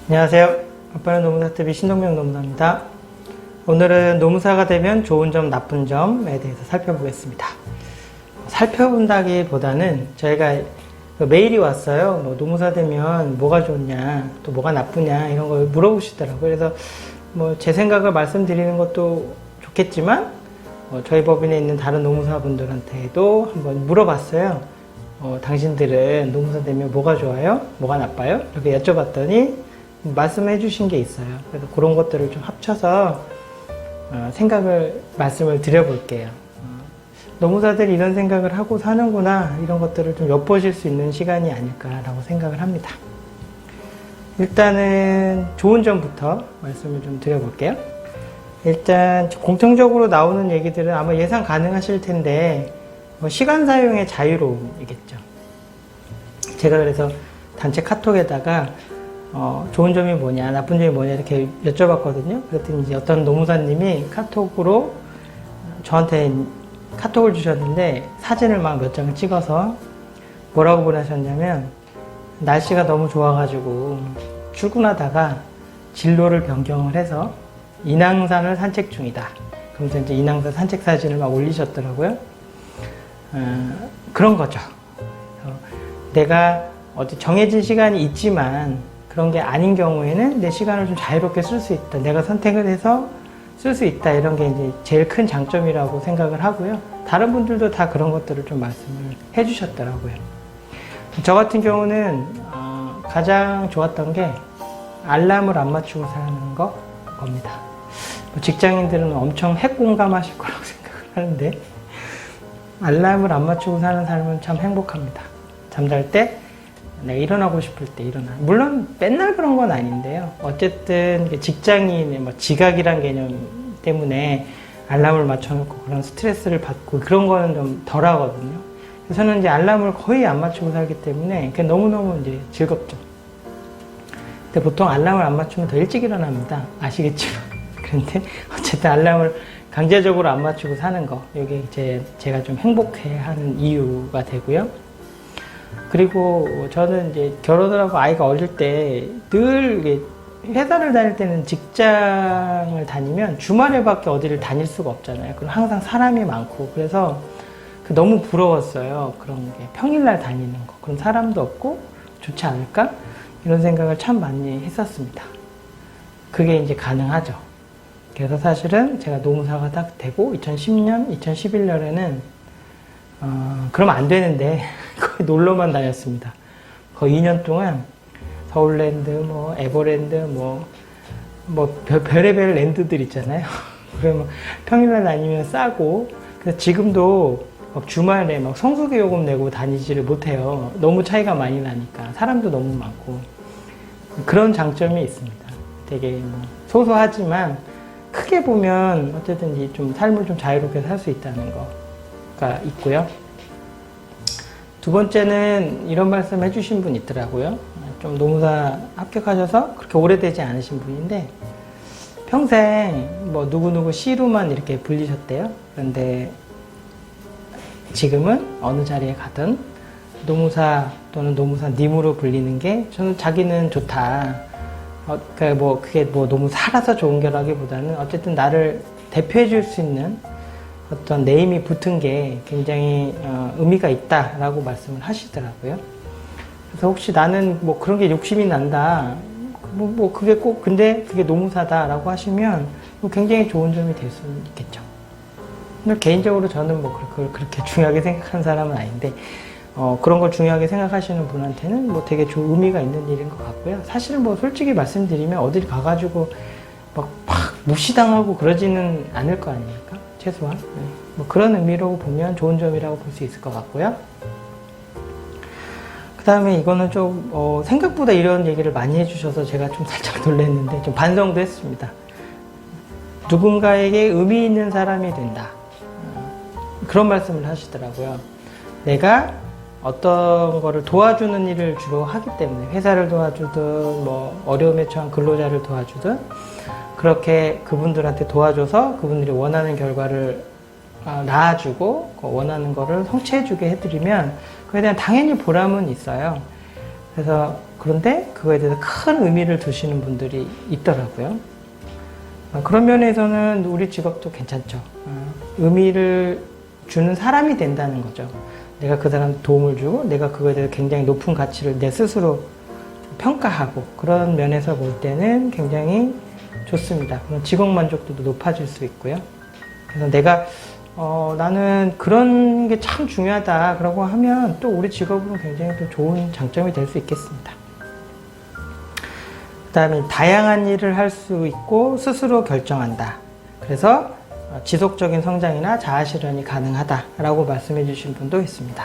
안녕하세요. 아빠는 노무사TV 신동명 노무사입니다. 오늘은 노무사가 되면 좋은 점, 나쁜 점에 대해서 살펴보겠습니다. 살펴본다기보다는 저희가 메일이 왔어요. 뭐 노무사 되면 뭐가 좋냐, 또 뭐가 나쁘냐 이런 걸 물어보시더라고요. 그래서 뭐 제 생각을 말씀드리는 것도 좋겠지만 저희 법인에 있는 다른 노무사분들한테도 한번 물어봤어요. 당신들은 노무사 되면 뭐가 좋아요? 뭐가 나빠요? 이렇게 여쭤봤더니 말씀해 주신 게 있어요. 그래서 그런 것들을 좀 합쳐서 말씀을 드려볼게요. 노무사들이 이런 생각을 하고 사는구나, 이런 것들을 좀 엿보실 수 있는 시간이 아닐까라고 생각을 합니다. 일단은 좋은 점부터 말씀을 좀 드려볼게요. 일단 공통적으로 나오는 얘기들은 아마 예상 가능하실 텐데 시간 사용의 자유로움이겠죠. 제가 그래서 단체 카톡에다가 좋은 점이 뭐냐, 나쁜 점이 뭐냐 이렇게 여쭤봤거든요. 그랬더니 이제 어떤 노무사님이 카톡으로 저한테 카톡을 주셨는데 사진을 막 몇 장을 찍어서 뭐라고 보내셨냐면, 날씨가 너무 좋아가지고 출근하다가 진로를 변경을 해서 인왕산을 산책 중이다. 그러면서 이제 인왕산 산책 사진을 막 올리셨더라고요. 그런 거죠. 내가 어디 정해진 시간이 있지만 그런 게 아닌 경우에는 내 시간을 좀 자유롭게 쓸 수 있다. 내가 선택을 해서 쓸 수 있다. 이런 게 이제 제일 큰 장점이라고 생각을 하고요. 다른 분들도 다 그런 것들을 좀 말씀을 해주셨더라고요. 저 같은 경우는 가장 좋았던 게 알람을 안 맞추고 사는 겁니다. 직장인들은 엄청 핵공감하실 거라고 생각을 하는데, 알람을 안 맞추고 사는 삶은 참 행복합니다. 잠잘 때 내가 일어나고 싶을 때 일어나. 물론 맨날 그런 건 아닌데요. 어쨌든 직장인의 지각이란 개념 때문에 알람을 맞춰놓고 그런 스트레스를 받고 그런 거는 좀 덜 하거든요. 그래서 저는 이제 알람을 거의 안 맞추고 살기 때문에 그게 너무너무 이제 즐겁죠. 근데 보통 알람을 안 맞추면 더 일찍 일어납니다. 아시겠지만. 그런데 어쨌든 알람을 강제적으로 안 맞추고 사는 거, 이게 제가 좀 행복해 하는 이유가 되고요. 그리고 저는 이제 결혼을 하고 아이가 어릴 때 늘 회사를 다닐 때는 직장을 다니면 주말에밖에 어디를 다닐 수가 없잖아요. 그럼 항상 사람이 많고, 그래서 너무 부러웠어요. 그런 게 평일날 다니는 거. 그럼 사람도 없고 좋지 않을까? 이런 생각을 참 많이 했었습니다. 그게 이제 가능하죠. 그래서 사실은 제가 노무사가 딱 되고 2010년, 2011년에는 그러면 안 되는데 거의 놀러만 다녔습니다. 거의 2년 동안 서울랜드, 에버랜드, 별의별 랜드들 있잖아요. 그러면 평일날 다니면 싸고, 그래서 지금도 주말에 성수기 요금 내고 다니지를 못해요. 너무 차이가 많이 나니까. 사람도 너무 많고. 그런 장점이 있습니다. 되게 소소하지만 크게 보면 어쨌든 좀 삶을 좀 자유롭게 살 수 있다는 거가 있고요. 두 번째는 이런 말씀 해주신 분 있더라고요. 좀 노무사 합격하셔서 그렇게 오래되지 않으신 분인데 평생 누구누구 씨로만 이렇게 불리셨대요. 그런데 지금은 어느 자리에 가든 노무사 또는 노무사님으로 불리는 게 저는 자기는 좋다. 그게 노무사라서 좋은 거라기보다는 어쨌든 나를 대표해 줄 수 있는 어떤 네임이 붙은 게 굉장히 의미가 있다라고 말씀을 하시더라고요. 그래서 혹시 나는 그런 게 욕심이 난다, 그게 근데 그게 노무사다라고 하시면 굉장히 좋은 점이 될 수 있겠죠. 근데 개인적으로 저는 그걸 그렇게 중요하게 생각하는 사람은 아닌데, 그런 걸 중요하게 생각하시는 분한테는 되게 좋은 의미가 있는 일인 것 같고요. 사실은 솔직히 말씀드리면 어딜 가가지고 막 무시당하고 그러지는 않을 거 아닙니까? 최소한. 네. 그런 의미로 보면 좋은 점이라고 볼 수 있을 것 같고요. 그 다음에 이거는 좀, 생각보다 이런 얘기를 많이 해주셔서 제가 좀 살짝 놀랐는데, 좀 반성도 했습니다. 누군가에게 의미 있는 사람이 된다. 그런 말씀을 하시더라고요. 내가 어떤 거를 도와주는 일을 주로 하기 때문에, 회사를 도와주든, 어려움에 처한 근로자를 도와주든, 그렇게 그분들한테 도와줘서 그분들이 원하는 결과를 낳아주고 원하는 거를 성취해주게 해드리면 그에 대한 당연히 보람은 있어요. 그래서 그런데 그거에 대해서 큰 의미를 두시는 분들이 있더라고요. 그런 면에서는 우리 직업도 괜찮죠. 의미를 주는 사람이 된다는 거죠. 내가 그 사람한테 도움을 주고 내가 그거에 대해서 굉장히 높은 가치를 내 스스로 평가하고 그런 면에서 볼 때는 굉장히 좋습니다. 그런 직업 만족도도 높아질 수 있고요. 그래서 내가 나는 그런 게 참 중요하다 그러고 하면 또 우리 직업은 굉장히 또 좋은 장점이 될 수 있겠습니다. 그 다음에 다양한 일을 할 수 있고 스스로 결정한다. 그래서 지속적인 성장이나 자아 실현이 가능하다라고 말씀해 주신 분도 있습니다.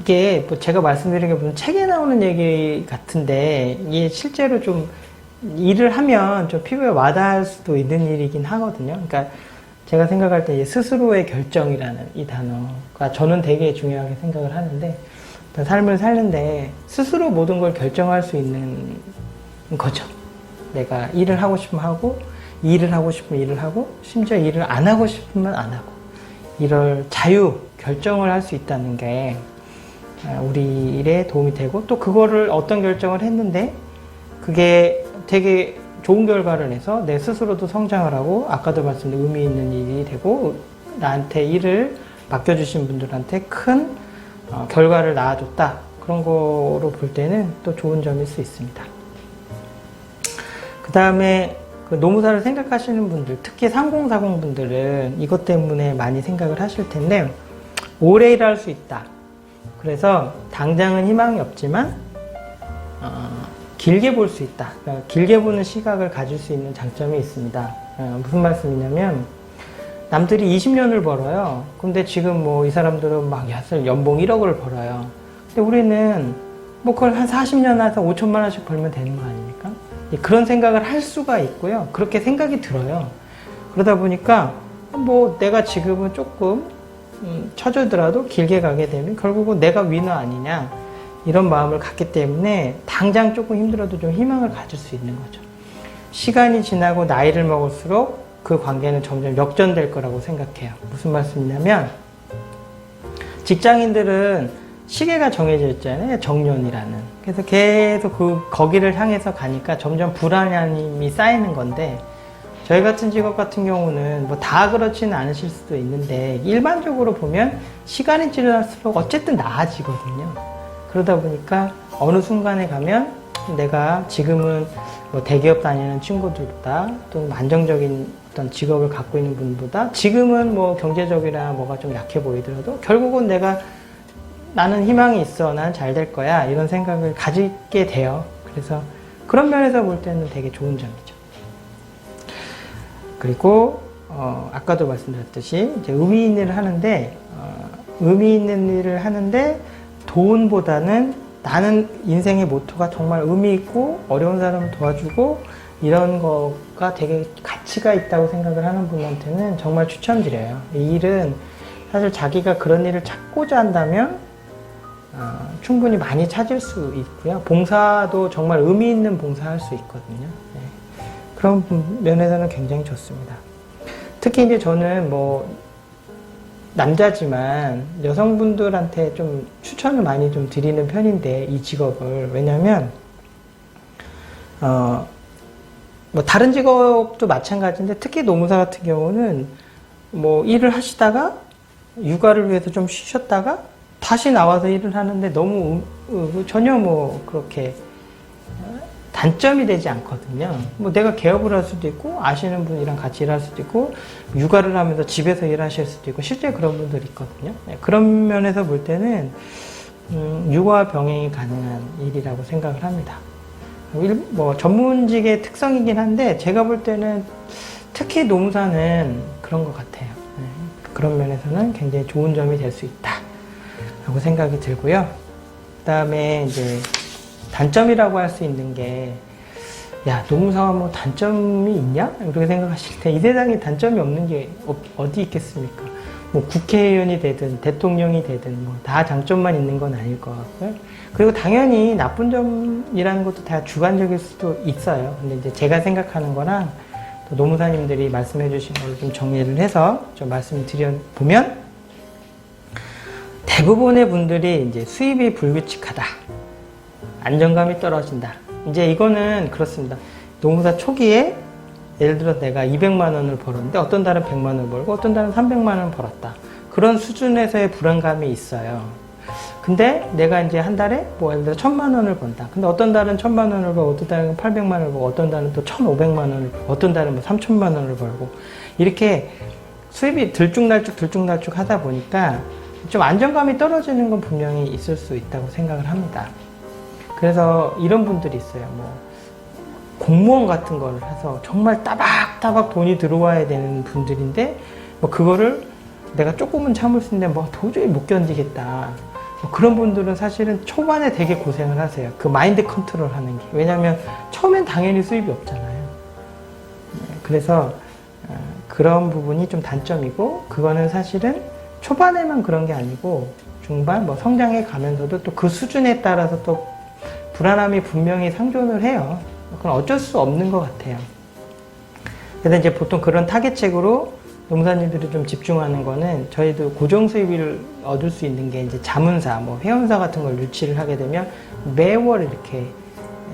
이게 뭐 제가 말씀드린 게 무슨 책에 나오는 얘기 같은데 이게 실제로 좀 일을 하면 좀 피부에 와닿을 수도 있는 일이긴 하거든요. 그러니까 제가 생각할 때 스스로의 결정이라는 이 단어가 저는 되게 중요하게 생각을 하는데 삶을 사는데 스스로 모든 걸 결정할 수 있는 거죠. 내가 일을 하고 싶으면 하고 일을 하고 싶으면 일을 하고 심지어 일을 안 하고 싶으면 안 하고 이럴 자유, 결정을 할 수 있다는 게 우리 일에 도움이 되고 또 그거를 어떤 결정을 했는데 그게 되게 좋은 결과를 내서 내 스스로도 성장을 하고 아까도 말씀드린 의미 있는 일이 되고 나한테 일을 맡겨주신 분들한테 큰 결과를 낳아줬다. 그런 거로 볼 때는 또 좋은 점일 수 있습니다. 그 다음에 그 노무사를 생각하시는 분들, 특히 3040 분들은 이것 때문에 많이 생각을 하실 텐데 오래 일할 수 있다. 그래서 당장은 희망이 없지만 길게 볼 수 있다. 그러니까 길게 보는 시각을 가질 수 있는 장점이 있습니다. 무슨 말씀이냐면 남들이 20년을 벌어요. 근데 지금 뭐 이 사람들은 막 연봉 1억을 벌어요. 근데 우리는 뭐 그걸 한 40년 해서 5천만 원씩 벌면 되는 거 아닙니까? 그런 생각을 할 수가 있고요. 그렇게 생각이 들어요. 그러다 보니까 뭐 내가 지금은 조금 처져더라도 길게 가게 되면 결국은 내가 위너 아니냐 이런 마음을 갖기 때문에 당장 조금 힘들어도 좀 희망을 가질 수 있는 거죠. 시간이 지나고 나이를 먹을수록 그 관계는 점점 역전될 거라고 생각해요. 무슨 말씀이냐면 직장인들은 시계가 정해져 있잖아요. 정년이라는. 그래서 계속 거기를 향해서 가니까 점점 불안함이 쌓이는 건데 저희 같은 직업 같은 경우는 뭐 다 그렇지는 않으실 수도 있는데 일반적으로 보면 시간이 지날수록 어쨌든 나아지거든요. 그러다 보니까 어느 순간에 가면 내가 지금은 뭐 대기업 다니는 친구들보다 또는 안정적인 어떤 직업을 갖고 있는 분보다 지금은 뭐 경제적이나 뭐가 좀 약해 보이더라도 결국은 나는 희망이 있어. 난 잘 될 거야. 이런 생각을 가지게 돼요. 그래서 그런 면에서 볼 때는 되게 좋은 점이죠. 그리고 아까도 말씀드렸듯이 이제 의미 있는 일을 하는데 의미 있는 일을 하는데 돈보다는 나는 인생의 모토가 정말 의미 있고 어려운 사람을 도와주고 이런 거가 되게 가치가 있다고 생각을 하는 분한테는 정말 추천드려요. 이 일은 사실 자기가 그런 일을 찾고자 한다면 충분히 많이 찾을 수 있고요. 봉사도 정말 의미 있는 봉사할 수 있거든요. 네. 그런 면에서는 굉장히 좋습니다. 특히 이제 저는 뭐 남자지만 여성분들한테 좀 추천을 많이 좀 드리는 편인데 이 직업을 왜냐면 뭐 다른 직업도 마찬가지인데 특히 노무사 같은 경우는 뭐 일을 하시다가 육아를 위해서 좀 쉬셨다가 다시 나와서 일을 하는데 너무 전혀 뭐 그렇게 단점이 되지 않거든요. 뭐 내가 개업을 할 수도 있고 아시는 분이랑 같이 일할 수도 있고 육아를 하면서 집에서 일하실 수도 있고 실제 그런 분들이 있거든요. 그런 면에서 볼 때는 육아 병행이 가능한 일이라고 생각을 합니다. 뭐 전문직의 특성이긴 한데 제가 볼 때는 특히 노무사는 그런 것 같아요. 그런 면에서는 굉장히 좋은 점이 될 수 있다 라고 생각이 들고요. 그 다음에 이제 단점이라고 할 수 있는 게, 야, 노무사가 뭐 단점이 있냐? 이렇게 생각하실 때 이 세상에 단점이 없는 게 어디 있겠습니까? 뭐 국회의원이 되든 대통령이 되든 뭐 다 장점만 있는 건 아닐 것 같고요. 그리고 당연히 나쁜 점이라는 것도 다 주관적일 수도 있어요. 근데 이제 제가 생각하는 거랑 또 노무사님들이 말씀해 주신 걸 좀 정리를 해서 좀 말씀을 드려보면 대부분의 분들이 이제 수입이 불규칙하다, 안정감이 떨어진다. 이제 이거는 그렇습니다. 농사 초기에 예를 들어 내가 200만 원을 벌었는데 어떤 달은 100만 원을 벌고 어떤 달은 300만 원을 벌었다. 그런 수준에서의 불안감이 있어요. 근데 내가 이제 한 달에 뭐 예를 들어 1000만 원을 번다. 근데 어떤 달은 1000만 원을 벌고 어떤 달은 800만 원을 벌고 어떤 달은 또 1500만 원을 벌고 어떤 달은 뭐 3000만 원을 벌고 이렇게 수입이 들쭉날쭉 하다 보니까 좀 안정감이 떨어지는 건 분명히 있을 수 있다고 생각을 합니다. 그래서 이런 분들이 있어요. 뭐 공무원 같은 걸 해서 정말 따박따박 돈이 들어와야 되는 분들인데 뭐 그거를 내가 조금은 참을 수 있는데 뭐 도저히 못 견디겠다. 뭐 그런 분들은 사실은 초반에 되게 고생을 하세요. 그 마인드 컨트롤 하는 게. 왜냐하면 처음엔 당연히 수입이 없잖아요. 그래서 그런 부분이 좀 단점이고, 그거는 사실은 초반에만 그런 게 아니고 중반 뭐 성장해 가면서도 또 그 수준에 따라서 또 불안함이 분명히 상존을 해요. 그건 어쩔 수 없는 것 같아요. 그래서 이제 보통 그런 타겟책으로 농사님들이 좀 집중하는 거는, 저희도 고정 수입을 얻을 수 있는 게 이제 자문사, 뭐 회원사 같은 걸 유치를 하게 되면 매월 이렇게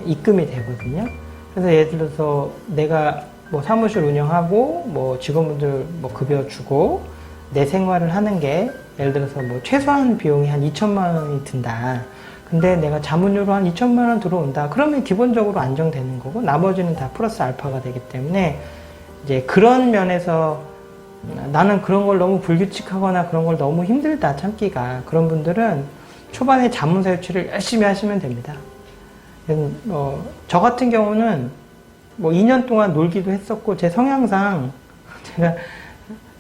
입금이 되거든요. 그래서 예를 들어서 내가 뭐 사무실 운영하고 뭐 직원분들 뭐 급여 주고 내 생활을 하는 게 예를 들어서 뭐 최소한 비용이 한 2천만 원이 든다. 근데 내가 자문료로 한 2천만 원 들어온다. 그러면 기본적으로 안정되는 거고 나머지는 다 플러스 알파가 되기 때문에 이제 그런 면에서 나는 그런 걸 너무 불규칙하거나 그런 걸 너무 힘들다 참기가, 그런 분들은 초반에 자문사 유치를 열심히 하시면 됩니다. 저 같은 경우는 뭐 2년 동안 놀기도 했었고 제 성향상 제가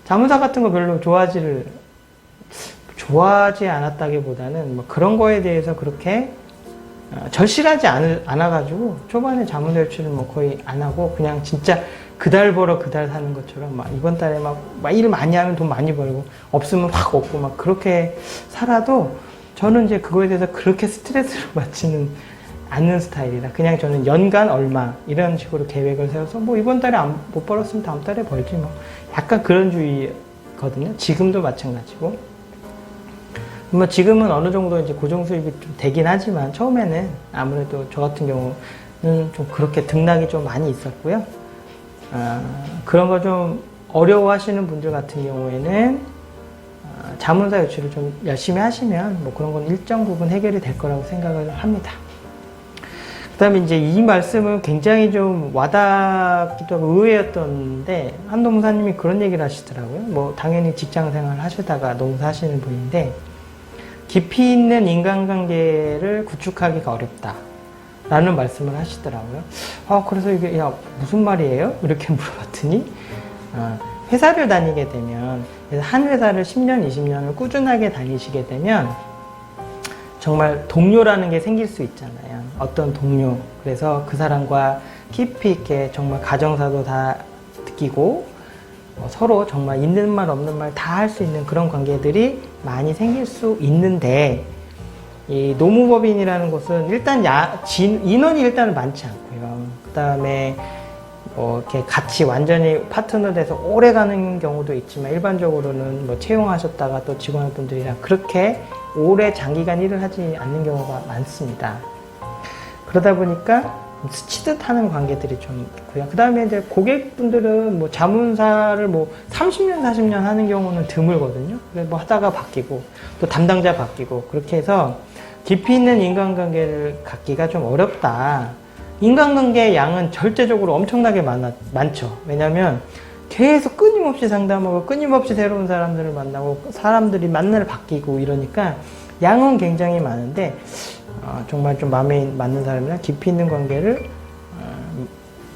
자문사 같은 거 별로 좋아하지 않았다기보다는 뭐 그런 거에 대해서 그렇게 절실하지 않아가지고 초반에 자문사 유치를 뭐 거의 안 하고 그냥 진짜 그달 벌어 그달 사는 것처럼 막 이번 달에 막 일 많이 하면 돈 많이 벌고 없으면 확 없고 막 그렇게 살아도 저는 이제 그거에 대해서 그렇게 스트레스를 받지는 않는 스타일이라 그냥 저는 연간 얼마 이런 식으로 계획을 세워서 뭐 이번 달에 못 벌었으면 다음 달에 벌지 뭐 약간 그런 주의거든요. 지금도 마찬가지고 뭐 지금은 어느 정도 이제 고정 수입이 좀 되긴 하지만 처음에는 아무래도 저 같은 경우는 좀 그렇게 등락이 좀 많이 있었고요. 그런 거 좀 어려워하시는 분들 같은 경우에는 자문사 유치를 좀 열심히 하시면 뭐 그런 건 일정 부분 해결이 될 거라고 생각을 합니다. 그 다음에 이제 이 말씀은 굉장히 좀 와닿기도 하고 의외였던데, 한 농사님이 그런 얘기를 하시더라고요. 뭐 당연히 직장 생활 하시다가 농사하시는 분인데 깊이 있는 인간관계를 구축하기가 어렵다 라는 말씀을 하시더라고요. 그래서 이게 야 무슨 말이에요? 이렇게 물어봤더니 회사를 다니게 되면, 한 회사를 10년, 20년을 꾸준하게 다니시게 되면 정말 동료라는 게 생길 수 있잖아요. 어떤 동료. 그래서 그 사람과 깊이 있게 정말 가정사도 다 느끼고 서로 정말 있는 말 없는 말 다 할 수 있는 그런 관계들이 많이 생길 수 있는데, 이 노무법인이라는 곳은 일단 인원이 일단은 많지 않고요. 그 다음에 이렇게 같이 완전히 파트너 돼서 오래 가는 경우도 있지만 일반적으로는 뭐 채용하셨다가 또 직원분들이랑 그렇게 오래 장기간 일을 하지 않는 경우가 많습니다. 그러다 보니까 스치듯 하는 관계들이 좀 있고요. 그 다음에 이제 고객분들은 뭐 자문사를 뭐 30년, 40년 하는 경우는 드물거든요. 그래서 뭐 하다가 바뀌고 또 담당자 바뀌고 그렇게 해서 깊이 있는 인간관계를 갖기가 좀 어렵다. 인간관계의 양은 절대적으로 엄청나게 많죠. 왜냐하면 계속 끊임없이 상담하고 끊임없이 새로운 사람들을 만나고 사람들이 만날 바뀌고 이러니까 양은 굉장히 많은데 정말 좀 마음에 맞는 사람이랑 깊이 있는 관계를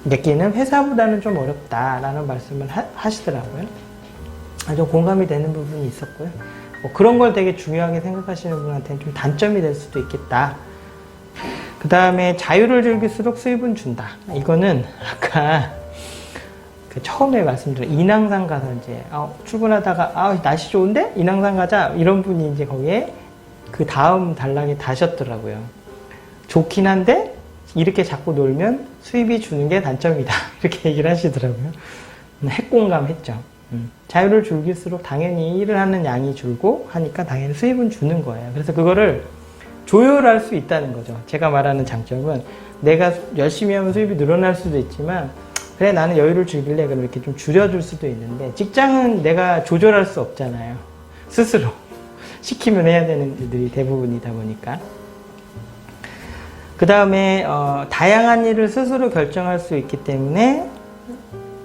맺기는 회사보다는 좀 어렵다라는 말씀을 하시더라고요. 아주 공감이 되는 부분이 있었고요. 뭐 그런 걸 되게 중요하게 생각하시는 분한테는 좀 단점이 될 수도 있겠다. 그 다음에 자유를 즐길수록 수입은 준다. 이거는 아까 처음에 말씀드린 인왕산 가서 이제 출근하다가 날씨 좋은데 인왕산 가자 이런 분이 이제 거기에 그 다음 단락에 다셨더라고요. 좋긴 한데 이렇게 자꾸 놀면 수입이 주는 게 단점이다 이렇게 얘기를 하시더라고요. 핵공감했죠. 자유를 줄일수록 당연히 일을 하는 양이 줄고 하니까 당연히 수입은 주는 거예요. 그래서 그거를 조율할 수 있다는 거죠. 제가 말하는 장점은 내가 열심히 하면 수입이 늘어날 수도 있지만 그래 나는 여유를 즐길래 그럼 이렇게 좀 줄여줄 수도 있는데 직장은 내가 조절할 수 없잖아요. 스스로 시키면 해야 되는 일들이 대부분이다 보니까. 그 다음에 다양한 일을 스스로 결정할 수 있기 때문에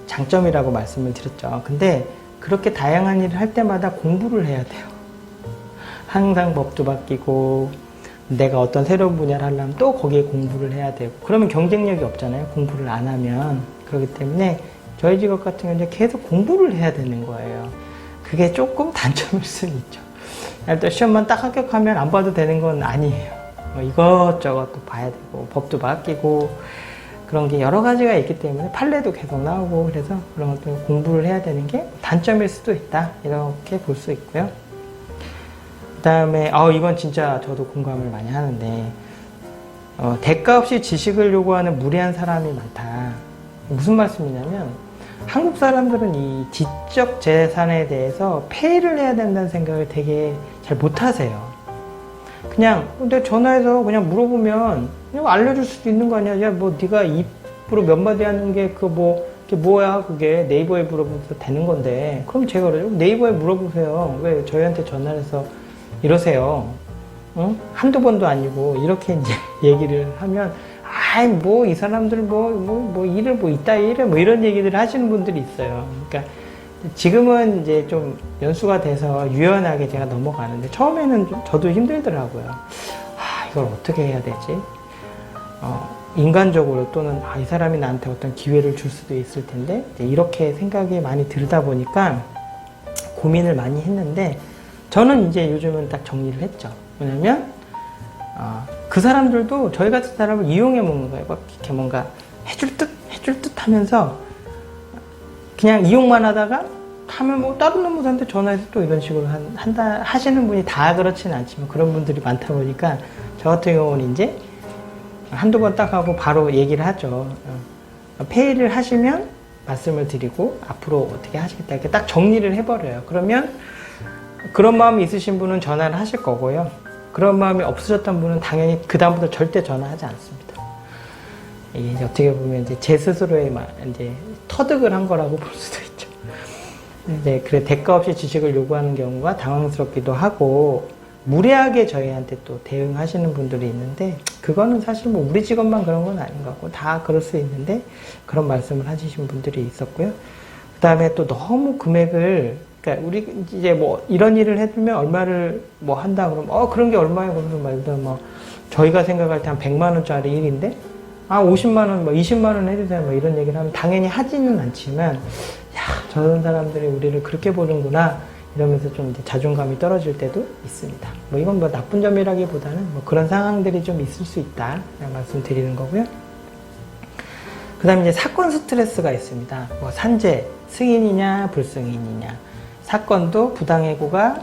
장점이라고 말씀을 드렸죠. 근데 그렇게 다양한 일을 할 때마다 공부를 해야 돼요. 항상 법도 바뀌고 내가 어떤 새로운 분야를 하려면 또 거기에 공부를 해야 되고 그러면 경쟁력이 없잖아요. 공부를 안 하면. 그렇기 때문에 저희 직업 같은 경우는 계속 공부를 해야 되는 거예요. 그게 조금 단점일 수는 있죠. 일단 시험만 딱 합격하면 안 봐도 되는 건 아니에요. 이것저것 또 봐야 되고 법도 바뀌고 그런 게 여러 가지가 있기 때문에 판례도 계속 나오고 그래서 그런 것도 공부를 해야 되는 게 단점일 수도 있다. 이렇게 볼 수 있고요. 그 다음에 이건 진짜 저도 공감을 많이 하는데 대가 없이 지식을 요구하는 무례한 사람이 많다. 무슨 말씀이냐면 한국 사람들은 이 지적 재산에 대해서 폐의를 해야 된다는 생각을 되게 잘 못하세요. 그냥 근데 전화해서 그냥 물어보면 그냥 알려줄 수도 있는 거 아니야. 야, 뭐 네가 입으로 몇 마디 하는 게 그게 뭐야? 그게 네이버에 물어보면 되는 건데. 그럼 제가 그러죠. 네이버에 물어보세요. 왜 저희한테 전화를 해서 이러세요? 응? 한두 번도 아니고 이렇게 이제 얘기를 하면 뭐 이 사람들 일을 이따 일을 이런 얘기들 하시는 분들이 있어요. 그러니까 지금은 이제 좀 연수가 돼서 유연하게 제가 넘어가는데 처음에는 저도 힘들더라고요. 이걸 어떻게 해야 되지? 인간적으로 또는 이 사람이 나한테 어떤 기회를 줄 수도 있을 텐데 이렇게 생각이 많이 들다 보니까 고민을 많이 했는데 저는 이제 요즘은 딱 정리를 했죠. 왜냐면 그 사람들도 저희 같은 사람을 이용해 먹는 거예요. 이렇게 뭔가 해줄 듯 하면서 그냥 이용만 하다가 하면 다른 업무사한테 전화해서 또 이런 식으로 하시는 분이 다 그렇지는 않지만 그런 분들이 많다 보니까 저 같은 경우는 이제 한두 번 딱 하고 바로 얘기를 하죠. 폐의를 하시면 말씀을 드리고 앞으로 어떻게 하시겠다 이렇게 딱 정리를 해버려요. 그러면 그런 마음이 있으신 분은 전화를 하실 거고요. 그런 마음이 없으셨던 분은 당연히 그 다음부터 절대 전화하지 않습니다. 이게 이제 어떻게 보면 이제 제 스스로의 이제 터득을 한 거라고 볼 수도 있죠. 이제 그래 대가 없이 지식을 요구하는 경우가 당황스럽기도 하고 무례하게 저희한테 또 대응하시는 분들이 있는데 그거는 사실 뭐 우리 직업만 그런 건 아닌 것 같고 다 그럴 수 있는데 그런 말씀을 하시신 분들이 있었고요. 그 다음에 또 너무 금액을 그러니까 우리 이제 뭐 이런 일을 해주면 얼마를 뭐 한다 그러면 그런 게 얼마예요? 그러면 말도 저희가 생각할 때 한 100만 원짜리 일인데 50만 원, 20만 원 해주세요. 이런 얘기를 하면 당연히 하지는 않지만 저런 사람들이 우리를 그렇게 보는구나 이러면서 좀 이제 자존감이 떨어질 때도 있습니다. 이건 나쁜 점이라기보다는 그런 상황들이 좀 있을 수 있다 말씀드리는 거고요. 그 다음에 이제 사건 스트레스가 있습니다. 산재, 승인이냐 불승인이냐 사건도 부당해고가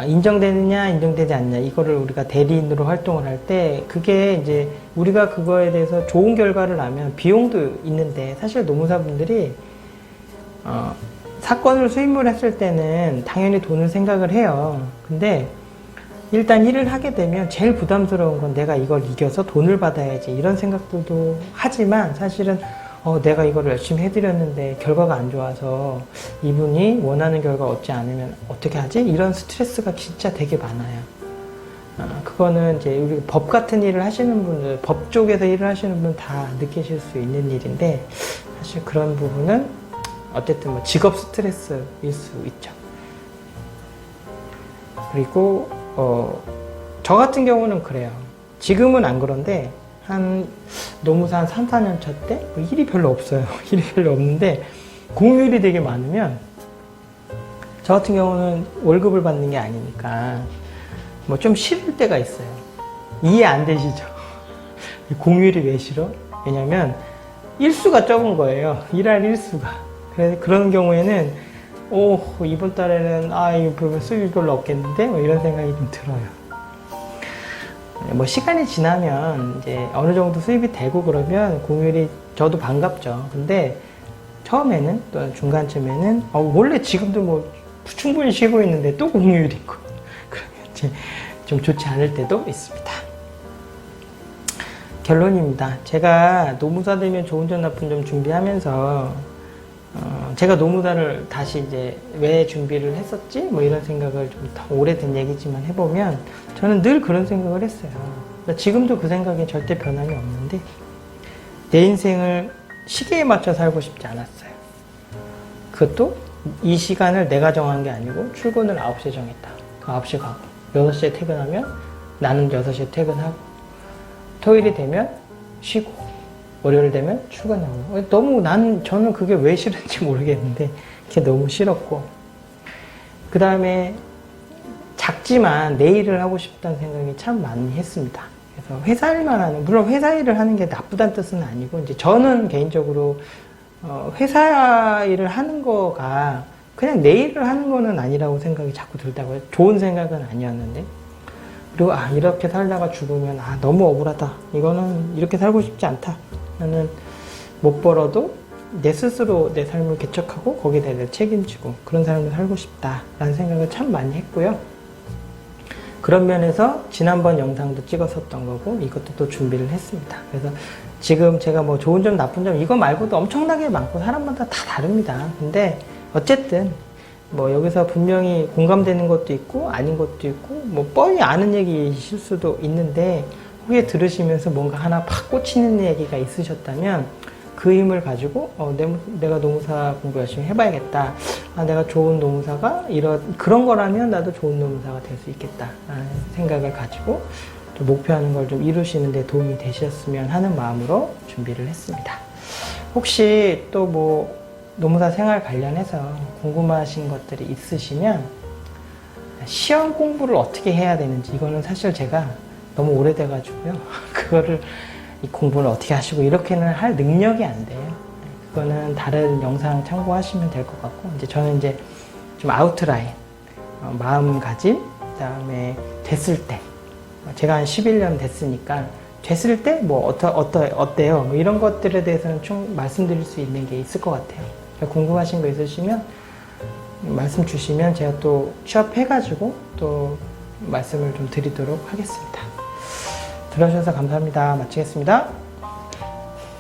인정되느냐 인정되지 않느냐 이거를 우리가 대리인으로 활동을 할 때 그게 이제 우리가 그거에 대해서 좋은 결과를 나면 비용도 있는데 사실 노무사분들이 사건을 수임을 했을 때는 당연히 돈을 생각을 해요. 근데 일단 일을 하게 되면 제일 부담스러운 건 내가 이걸 이겨서 돈을 받아야지 이런 생각들도 하지만 사실은 내가 이걸 열심히 해드렸는데 결과가 안 좋아서 이분이 원하는 결과 얻지 않으면 어떻게 하지? 이런 스트레스가 진짜 되게 많아요. 그거는 이제 우리 법 같은 일을 하시는 분들, 법 쪽에서 일을 하시는 분 다 느끼실 수 있는 일인데 사실 그런 부분은 어쨌든 직업 스트레스일 수 있죠. 그리고 저 같은 경우는 그래요. 지금은 안 그런데 노무사 한 3, 4년 차 때 일이 별로 없어요. 일이 별로 없는데 공휴일이 되게 많으면 저 같은 경우는 월급을 받는 게 아니니까 좀 싫을 때가 있어요. 이해 안 되시죠? 공휴일이 왜 싫어? 왜냐면 일수가 적은 거예요. 일할 일수가. 그래서 그런 경우에는 이번 달에는 이거 수입이 별로 없겠는데 이런 생각이 좀 들어요. 시간이 지나면 이제 어느 정도 수입이 되고 그러면 공휴일이 저도 반갑죠. 근데 처음에는 또 중간쯤에는 원래 지금도 뭐 충분히 쉬고 있는데 또 공휴일이고 그러면 이제 좀 좋지 않을 때도 있습니다. 결론입니다. 제가 노무사 되면 좋은 점 나쁜 점 준비하면서 제가 노무사를 다시 이제 왜 준비를 했었지? 뭐 이런 생각을 좀 더 오래된 얘기지만 해보면 저는 늘 그런 생각을 했어요. 지금도 그 생각에 절대 변함이 없는데 내 인생을 시계에 맞춰 살고 싶지 않았어요. 그것도 이 시간을 내가 정한 게 아니고 출근을 9시에 정했다. 그 9시에 가고 6시에 퇴근하면 나는 6시에 퇴근하고 토요일이 되면 쉬고 월요일 되면 출근하고 저는 그게 왜 싫은지 모르겠는데 그게 너무 싫었고 그 다음에 작지만 내 일을 하고 싶다는 생각이 참 많이 했습니다. 그래서 회사 일만 하는 물론 회사 일을 하는 게 나쁘다는 뜻은 아니고 이제 저는 개인적으로 회사 일을 하는 거가 그냥 내 일을 하는 거는 아니라고 생각이 자꾸 들다고요. 좋은 생각은 아니었는데 그리고 이렇게 살다가 죽으면 너무 억울하다. 이거는 이렇게 살고 싶지 않다. 나는 못 벌어도 내 스스로 내 삶을 개척하고 거기에 대해 책임지고 그런 삶을 살고 싶다라는 생각을 참 많이 했고요. 그런 면에서 지난번 영상도 찍었었던 거고 이것도 또 준비를 했습니다. 그래서 지금 제가 뭐 좋은 점 나쁜 점 이거 말고도 엄청나게 많고 사람마다 다 다릅니다. 근데 어쨌든 뭐 여기서 분명히 공감되는 것도 있고 아닌 것도 있고 뭐 뻔히 아는 얘기이실 수도 있는데 후에 들으시면서 뭔가 하나 팍 꽂히는 얘기가 있으셨다면 그 힘을 가지고 내가 노무사 공부 열심히 해봐야겠다. 내가 좋은 노무사가 그런 거라면 나도 좋은 노무사가 될 수 있겠다 라는 생각을 가지고 또 목표하는 걸 좀 이루시는 데 도움이 되셨으면 하는 마음으로 준비를 했습니다. 혹시 또 뭐 노무사 생활 관련해서 궁금하신 것들이 있으시면 시험 공부를 어떻게 해야 되는지 이거는 사실 제가 너무 오래돼가지고요. 그거를 공부를 어떻게 하시고 이렇게는 할 능력이 안 돼요. 그거는 다른 영상 참고하시면 될 것 같고 이제 저는 이제 좀 아웃라인, 마음가짐, 그다음에 됐을 때 제가 한 11년 됐으니까 됐을 때 뭐 어때요? 뭐 이런 것들에 대해서는 좀 말씀드릴 수 있는 게 있을 것 같아요. 궁금하신 거 있으시면 말씀 주시면 제가 또 취업해가지고 또 말씀을 좀 드리도록 하겠습니다. 들어주셔서 감사합니다. 마치겠습니다.